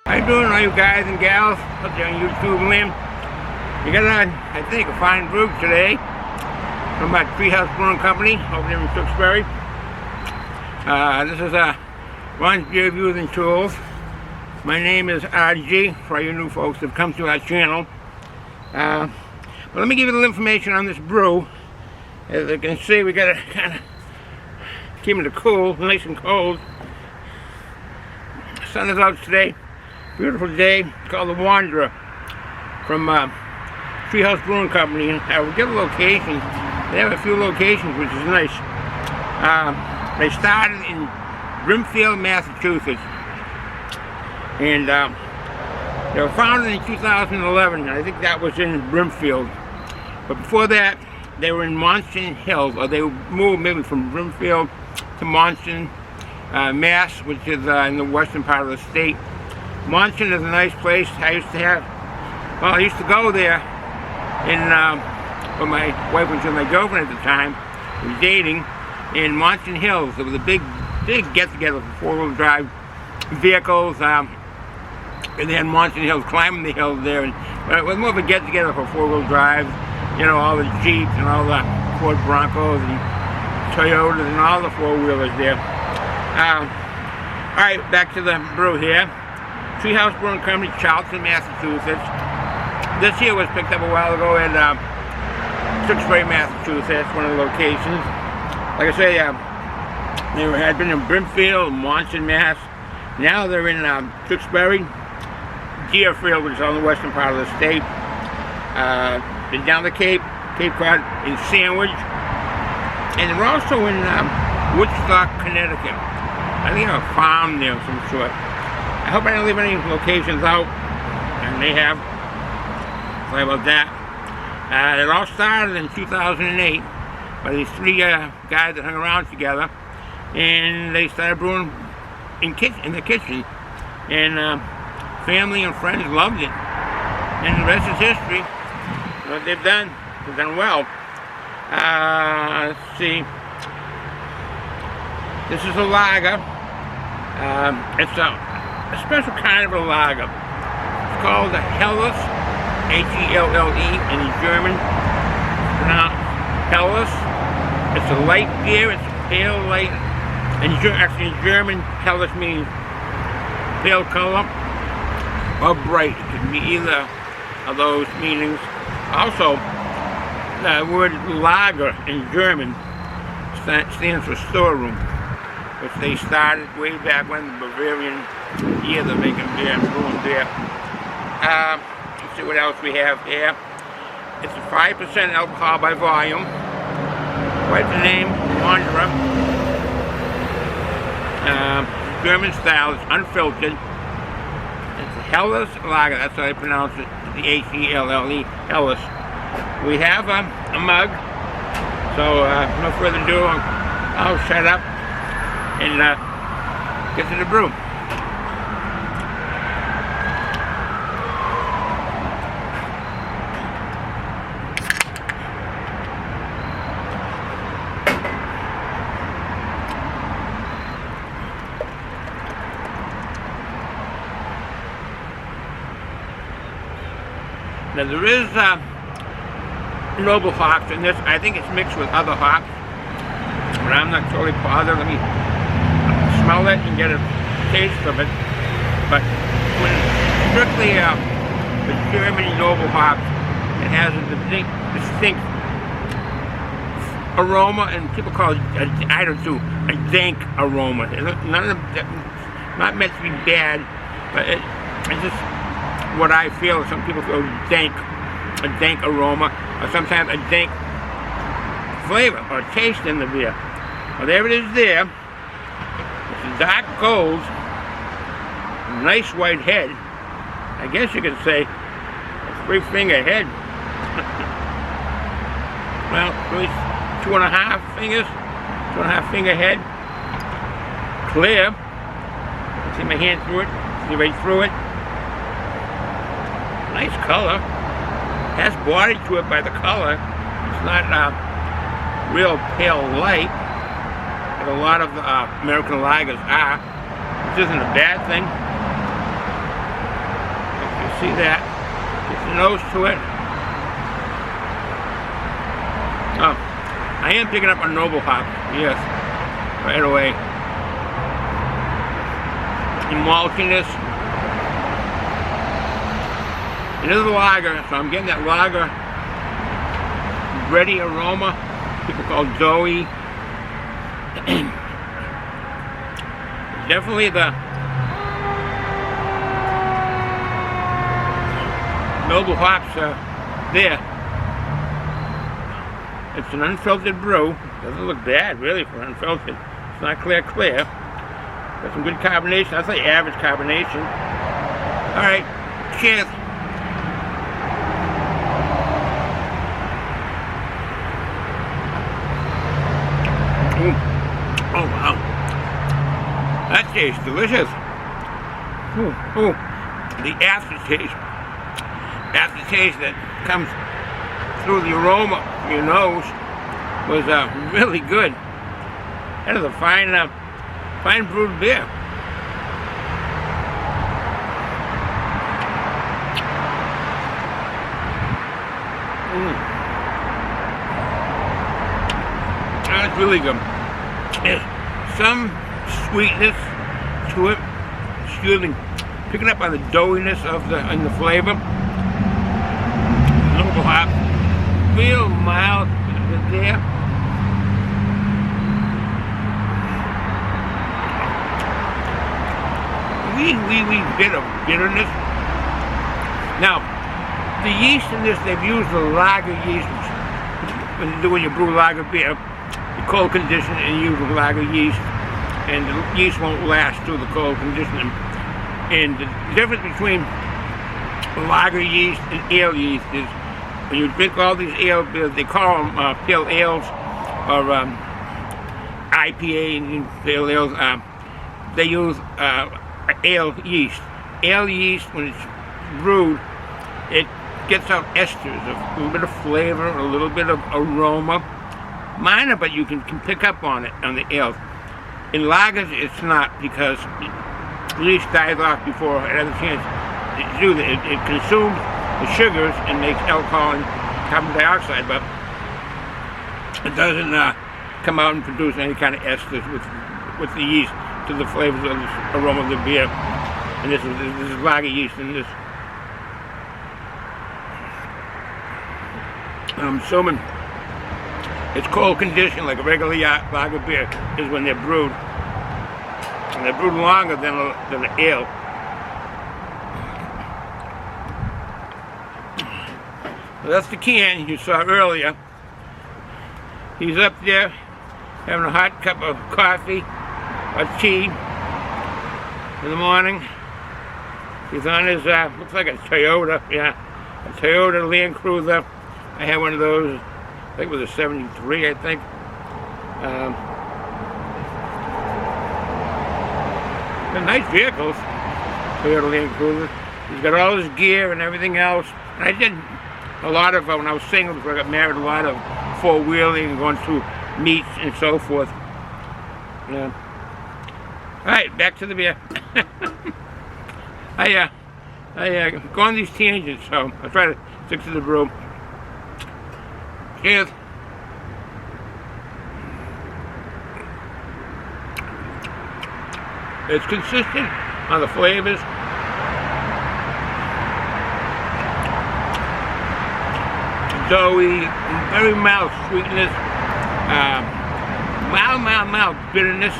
How you doing, all you guys and gals up there on YouTube land? You got I think, a fine brew today from my Treehouse Brewing Company over there in Tewksbury. This is Ron's Beer Reviews and Tools. My name is RG for all you new folks that have come to our channel. But let me give you a little information on this brew. As you can see, we got to kind of keep it cool, nice and cold. The sun is out today. Beautiful day. It's called the Wanderer from Treehouse Brewing Company. We'll give a location. They have a few locations, which is nice. They started in Brimfield, Massachusetts, and they were founded in 2011. I think that was in Brimfield, but before that they were in Monson Hills, or they moved maybe from Brimfield to Monson, Mass, which is in the western part of the state. Monson is a nice place. I used to go there when my wife was with my girlfriend at the time, we were dating, in Monson Hills. There was a big get-together for four-wheel drive vehicles, and they had Monson Hills, climbing the hills there, and it was more of a get-together for four-wheel drive. You know, all the Jeeps and all the Ford Broncos and Toyotas and all the four-wheelers there. Alright, back to the brew here. Treehouse Brewing Company, Charlton, Massachusetts. This here was picked up a while ago at Tewksbury, Massachusetts, one of the locations. Like I say, they had been in Brimfield, Monson, Mass. Now they're in Tewksbury, Deerfield, which is on the western part of the state. Been down the Cape Cod, in Sandwich. And they're also in Woodstock, Connecticut. I think a farm there of some sort. I hope I didn't leave any locations out, and they have. Sorry about that. It all started in 2008 by these three guys that hung around together, and they started brewing in the kitchen, and family and friends loved it, and the rest is history. What they've done well. Let's see. This is a lager. It's a special kind of a lager. It's called the HELLES, H-E-L-L-E in German. It's pronounced HELLES. It's a light beer. It's a pale light. And actually in German, HELLES means pale color or bright. It could be either of those meanings. Also, the word lager in German stands for storeroom, which they started way back when, the Bavarian year, they're making beer and brewing beer. Let's see what else we have here. It's a 5% alcohol by volume. Quite the name, Wanderer. German style, it's unfiltered. It's a HELLES lager, that's how they pronounce it, the H-E-L-L-E, HELLES. We have a mug, so no further ado, I'll shut up and get to the brew. Now there is noble hops in this. I think it's mixed with other hops, but I'm not totally positive. Let me smell it and get a taste of it. But when it's strictly the German noble hops, it has a distinct aroma, and people call it, I don't do, a dank aroma. Not meant to be bad, but it's just what I feel. Some people feel a dank aroma, or sometimes a dank flavor or taste in the beer. Well, there it is there. It's a dark gold, nice white head. I guess you could say a 3-finger head. Well, really 2.5 fingers, 2.5 finger head. Clear. See my hand through it, see right through it. Nice color. Has body to it by the color. It's not real pale light, but a lot of American lagers are, which isn't a bad thing. See that? Get the nose to it. Oh, I am picking up a noble hop. Yes, right away. In maltiness. It is a lager, so I'm getting that lager bready aroma. People call it doughy. Definitely the noble hops are there. It's an unfiltered brew. Doesn't look bad really for unfiltered. It's not clear. Got some good carbonation. I'd say average carbonation. Alright, cheers. Oh wow. That tastes delicious. Ooh. The aftertaste that comes through the aroma from your nose was really good. That is a fine brewed beer. That's really good. There's some sweetness to it. Excuse me. Picking up on the doughiness of the flavor. Noble hop, real mild there. Wee bit of bitterness. Now, the yeast in this, they've used the lager yeast. When you brew lager beer, you cold condition and use the lager yeast, and the yeast won't last through the cold conditioning. And the difference between lager yeast and ale yeast is when you drink all these ale beers, they call them pale ales or IPA and pale ales. They use ale yeast. Ale yeast, when it's brewed, it gets out esters, a little bit of flavor, a little bit of aroma. Minor, but you can pick up on it on the ale. In lagers, it's not, because the yeast dies off before it has a chance to do that. It consumes the sugars and makes alcohol and carbon dioxide, but it doesn't come out and produce any kind of esters with the yeast to the flavors of the aroma of the beer. And this is lager yeast in this. I'm assuming it's cold conditioned like a regular lager beer is when they're brewed. And they're brewed longer than the ale. Well, that's the can you saw earlier. He's up there having a hot cup of coffee or tea in the morning. He's on his, looks like a Toyota, yeah, a Toyota Land Cruiser. I had one of those, I think it was a 73, I think. They're nice vehicles, Toyota Land Cruiser. He's got all his gear and everything else. And I did a lot of, when I was single before I got married, a lot of four-wheeling and going through meets and so forth. Yeah. Alright, back to the beer. I go on these tangents, so I'll try to stick to the brew. Cheers. It's consistent on the flavors. Doughy, very mild sweetness, mild bitterness,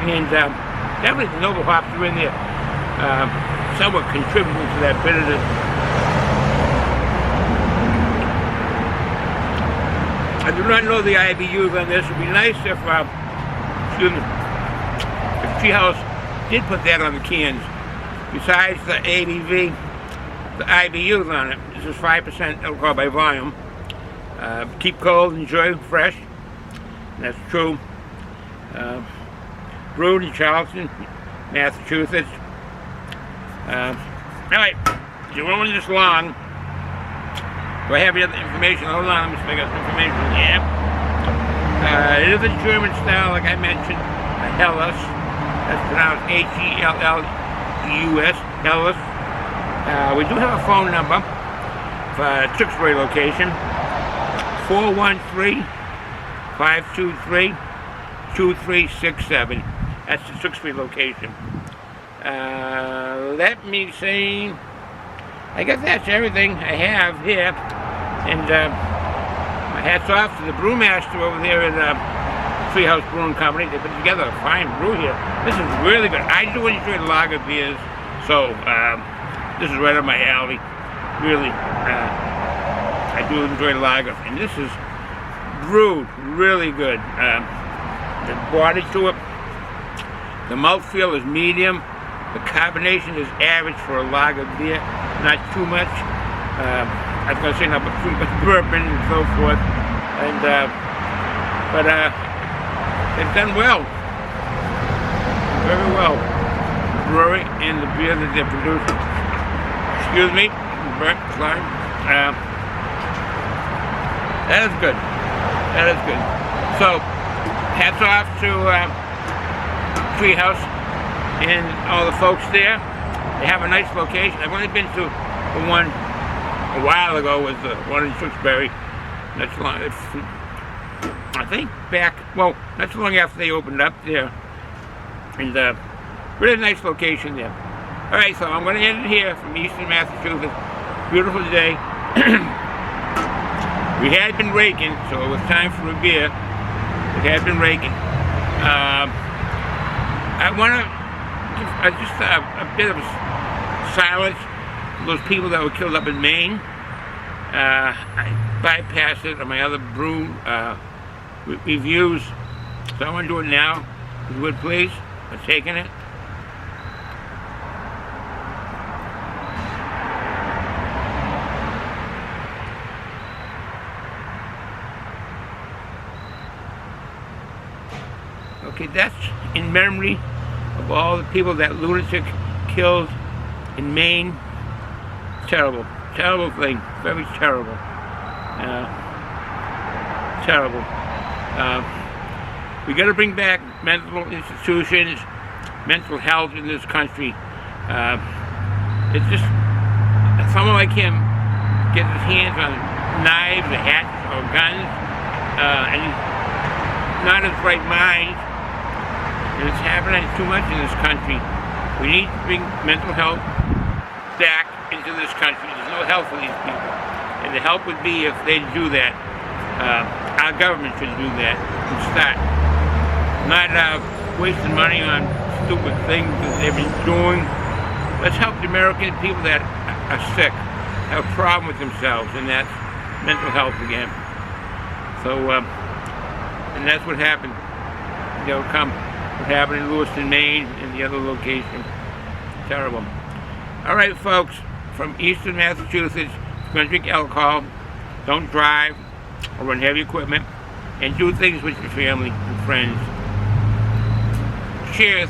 and definitely the noble hops are in there, somewhat contributing to that bitterness. I do not know the IBUs on this. It would be nice if, if Treehouse did put that on the cans. Besides the ABV, the IBUs on it. This is 5% alcohol by volume. Keep cold, enjoy fresh. That's true. Brewed in Charleston, Massachusetts. Alright, you won't want this long. Do I have the other information? Hold on, let me figure out some information. Yeah. It is a German style, like I mentioned, a HELLES. That's pronounced H-E-L-L-E-U-S, HELLES. We do have a phone number for Tewksbury location, 413-523-2367. That's the Tewksbury location. Let me see. I guess that's everything I have here. And my hat's off to the brewmaster over there in Treehouse Brewing Company. They put together a fine brew here. This is really good. I do enjoy lager beers, so this is right up my alley. Really, I do enjoy lager, and this is brewed really good. The body to it, the mouthfeel is medium. The carbonation is average for a lager beer, not too much. I was going to say not too much bourbon and so forth, and but they've done well, very well. The brewery and the beer that they're producing. Excuse me, sorry. That is good. That is good. So, hats off to Treehouse and all the folks there. They have a nice location. I've only been to the one a while ago, was the one in Tewksbury. That's long. I think back, well, not too long after they opened up there. And really nice location there. All right, so I'm going to end it here from Eastern Massachusetts. Beautiful day. We had been raking, so it was time for a beer. We had been raking. I want to give just a bit of silence for those people that were killed up in Maine. I bypassed it on my other brew reviews, so I want to do it now. If you would please, I'm taking it. Okay, that's in memory of all the people that lunatic killed in Maine. Terrible, terrible thing, very terrible. Terrible. We got to bring back mental institutions, mental health in this country. It's just, someone like him gets his hands on knives or hats or guns, and he's not his right mind. And it's happening too much in this country. We need to bring mental health back into this country. There's no help for these people. And the help would be if they do that. Our government should do that and start. Not wasting money on stupid things that they've been doing. Let's help the American people that are sick, have a problem with themselves, and that's mental health again. So, and that's what happened. They'll come. What happened in Lewiston, Maine, and the other location. Terrible. All right, folks, from Eastern Massachusetts, if you're going to drink alcohol, don't drive or run heavy equipment, and do things with your family and friends. Cheers.